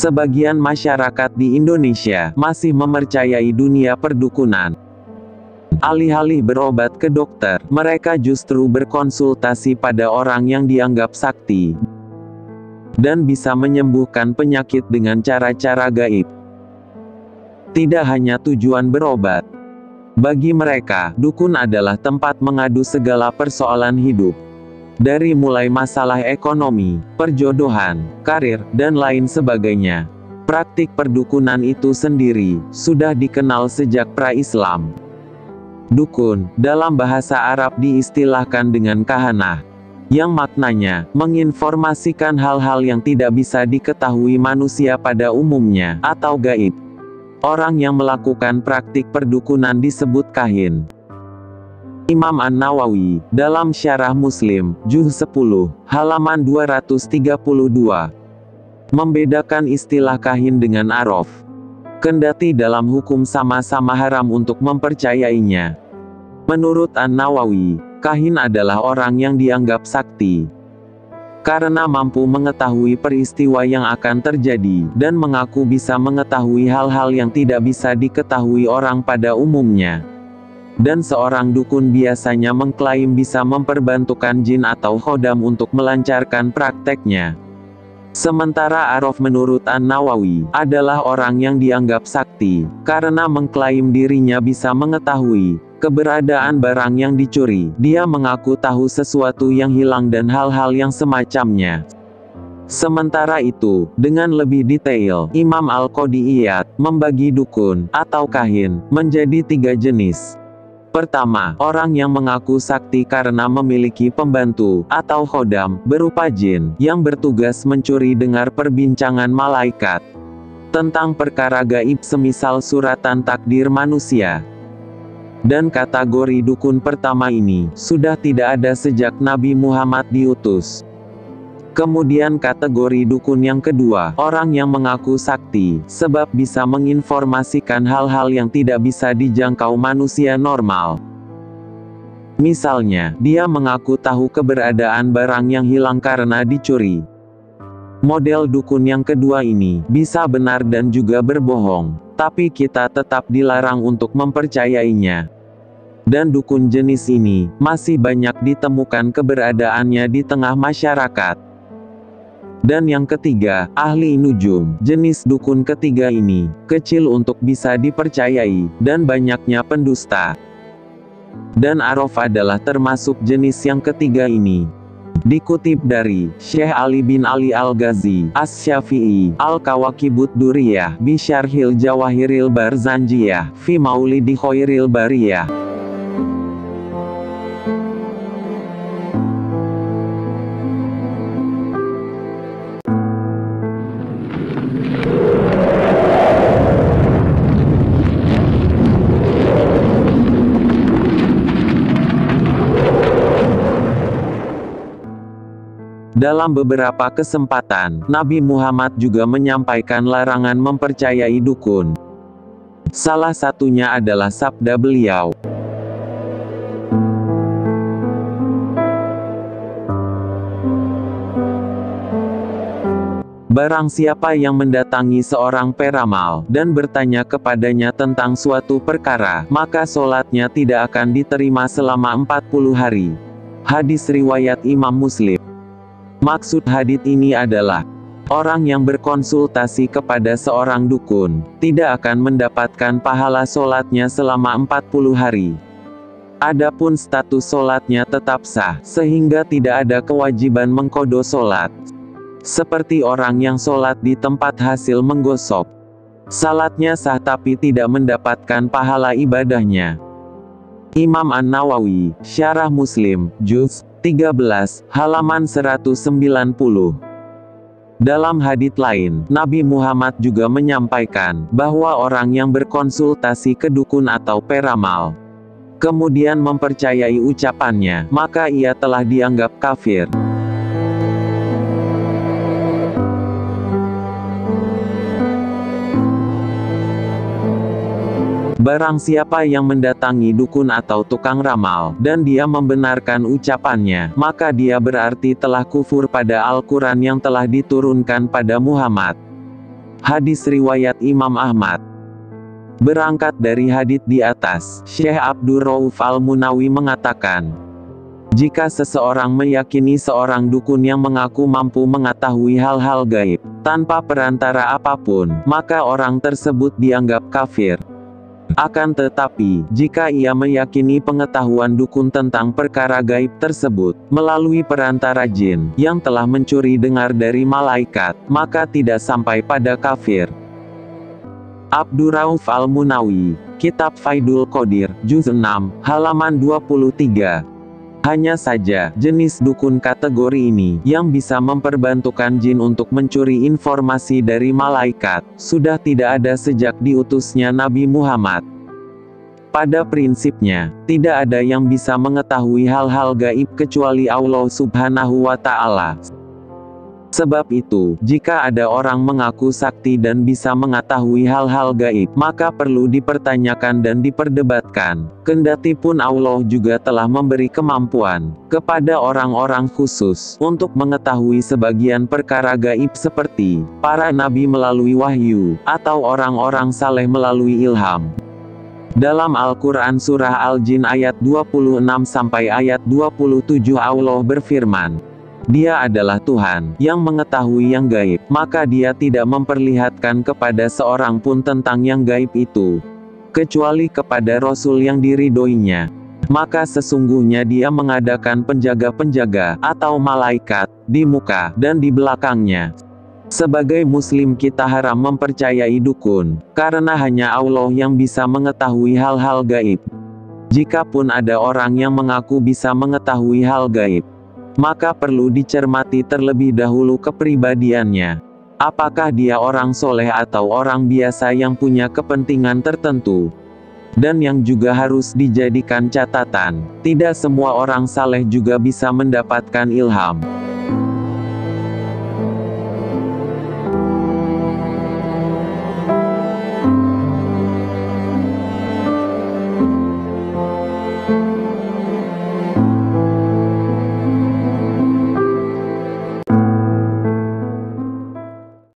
Sebagian masyarakat di Indonesia masih mempercayai dunia perdukunan. Alih-alih berobat ke dokter, mereka justru berkonsultasi pada orang yang dianggap sakti dan bisa menyembuhkan penyakit dengan cara-cara gaib. Tidak hanya tujuan berobat. Bagi mereka, dukun adalah tempat mengadu segala persoalan hidup. Dari mulai masalah ekonomi, perjodohan, karir, dan lain sebagainya. Praktik perdukunan itu sendiri sudah dikenal sejak pra-Islam. Dukun, dalam bahasa Arab diistilahkan dengan kahanah, yang maknanya menginformasikan hal-hal yang tidak bisa diketahui manusia pada umumnya, atau gaib. Orang yang melakukan praktik perdukunan disebut kahin. Imam An-Nawawi, dalam Syarah Muslim, Juz 10, halaman 232, membedakan istilah kahin dengan araf. Kendati dalam hukum sama-sama haram untuk mempercayainya. Menurut An-Nawawi, kahin adalah orang yang dianggap sakti, karena mampu mengetahui peristiwa yang akan terjadi, dan mengaku bisa mengetahui hal-hal yang tidak bisa diketahui orang pada umumnya. Dan seorang dukun biasanya mengklaim bisa memperbantukan jin atau khodam untuk melancarkan prakteknya. Sementara araf menurut An-Nawawi adalah orang yang dianggap sakti, karena mengklaim dirinya bisa mengetahui keberadaan barang yang dicuri. Dia mengaku tahu sesuatu yang hilang dan hal-hal yang semacamnya. Sementara itu, dengan lebih detail, Imam Al-Qadi Iyad membagi dukun atau kahin menjadi 3 jenis. Pertama, orang yang mengaku sakti karena memiliki pembantu atau khodam berupa jin yang bertugas mencuri dengar perbincangan malaikat tentang perkara gaib semisal suratan takdir manusia. Dan kategori dukun pertama ini sudah tidak ada sejak Nabi Muhammad diutus. Kemudian kategori dukun yang kedua, orang yang mengaku sakti, sebab bisa menginformasikan hal-hal yang tidak bisa dijangkau manusia normal. Misalnya, dia mengaku tahu keberadaan barang yang hilang karena dicuri. Model dukun yang kedua ini, bisa benar dan juga berbohong, tapi kita tetap dilarang untuk mempercayainya. Dan dukun jenis ini, masih banyak ditemukan keberadaannya di tengah masyarakat. Dan yang ketiga, ahli nujum. Jenis dukun ketiga ini, kecil untuk bisa dipercayai, dan banyaknya pendusta. Dan araf adalah termasuk jenis yang ketiga ini. Dikutip dari Syekh Ali bin Ali Al-Ghazi, As-Syafi'i, Al-Kawakibud Duriyah, Bisyarhil Jawahiril Barzanjiyah, Fi Maulidi Khairil Bariyah. Dalam beberapa kesempatan, Nabi Muhammad juga menyampaikan larangan mempercayai dukun. Salah satunya adalah sabda beliau. Barang siapa yang mendatangi seorang peramal, dan bertanya kepadanya tentang suatu perkara, maka sholatnya tidak akan diterima selama 40 hari. Hadis riwayat Imam Muslim. Maksud hadits ini adalah, orang yang berkonsultasi kepada seorang dukun, tidak akan mendapatkan pahala sholatnya selama 40 hari. Adapun status sholatnya tetap sah, sehingga tidak ada kewajiban mengqadha sholat. Seperti orang yang sholat di tempat hasil menggosok. Salatnya sah tapi tidak mendapatkan pahala ibadahnya. Imam An-Nawawi, Syarah Muslim, Juz 13, halaman 190. Dalam hadits lain, Nabi Muhammad juga menyampaikan bahwa orang yang berkonsultasi ke dukun atau peramal, kemudian mempercayai ucapannya, maka ia telah dianggap kafir. Barang siapa yang mendatangi dukun atau tukang ramal, dan dia membenarkan ucapannya, maka dia berarti telah kufur pada Al-Quran yang telah diturunkan pada Muhammad. Hadis riwayat Imam Ahmad. Berangkat dari hadits di atas, Syekh Abdur Rauf Al-Munawi mengatakan, jika seseorang meyakini seorang dukun yang mengaku mampu mengetahui hal-hal gaib, tanpa perantara apapun, maka orang tersebut dianggap kafir. Akan tetapi, jika ia meyakini pengetahuan dukun tentang perkara gaib tersebut, melalui perantara jin, yang telah mencuri dengar dari malaikat, maka tidak sampai pada kafir. Abdur Rauf Al-Munawi, Kitab Faidul Qadir, Juz 6, halaman 23. Hanya saja, jenis dukun kategori ini, yang bisa memperbantukan jin untuk mencuri informasi dari malaikat, sudah tidak ada sejak diutusnya Nabi Muhammad. Pada prinsipnya, tidak ada yang bisa mengetahui hal-hal gaib kecuali Allah Subhanahu wa Ta'ala. Sebab itu, jika ada orang mengaku sakti dan bisa mengetahui hal-hal gaib, maka perlu dipertanyakan dan diperdebatkan. Kendati pun Allah juga telah memberi kemampuan kepada orang-orang khusus untuk mengetahui sebagian perkara gaib seperti para nabi melalui wahyu, atau orang-orang saleh melalui ilham. Dalam Al-Quran Surah Al-Jin ayat 26 sampai ayat 27 Allah berfirman, Dia adalah Tuhan, yang mengetahui yang gaib, maka Dia tidak memperlihatkan kepada seorang pun tentang yang gaib itu, kecuali kepada Rasul yang diridhoinya. Maka sesungguhnya Dia mengadakan penjaga-penjaga, atau malaikat, di muka, dan di belakangnya. Sebagai Muslim kita haram mempercayai dukun, karena hanya Allah yang bisa mengetahui hal-hal gaib. Jikapun ada orang yang mengaku bisa mengetahui hal gaib, maka perlu dicermati terlebih dahulu kepribadiannya. Apakah dia orang soleh atau orang biasa yang punya kepentingan tertentu? Dan yang juga harus dijadikan catatan, tidak semua orang saleh juga bisa mendapatkan ilham.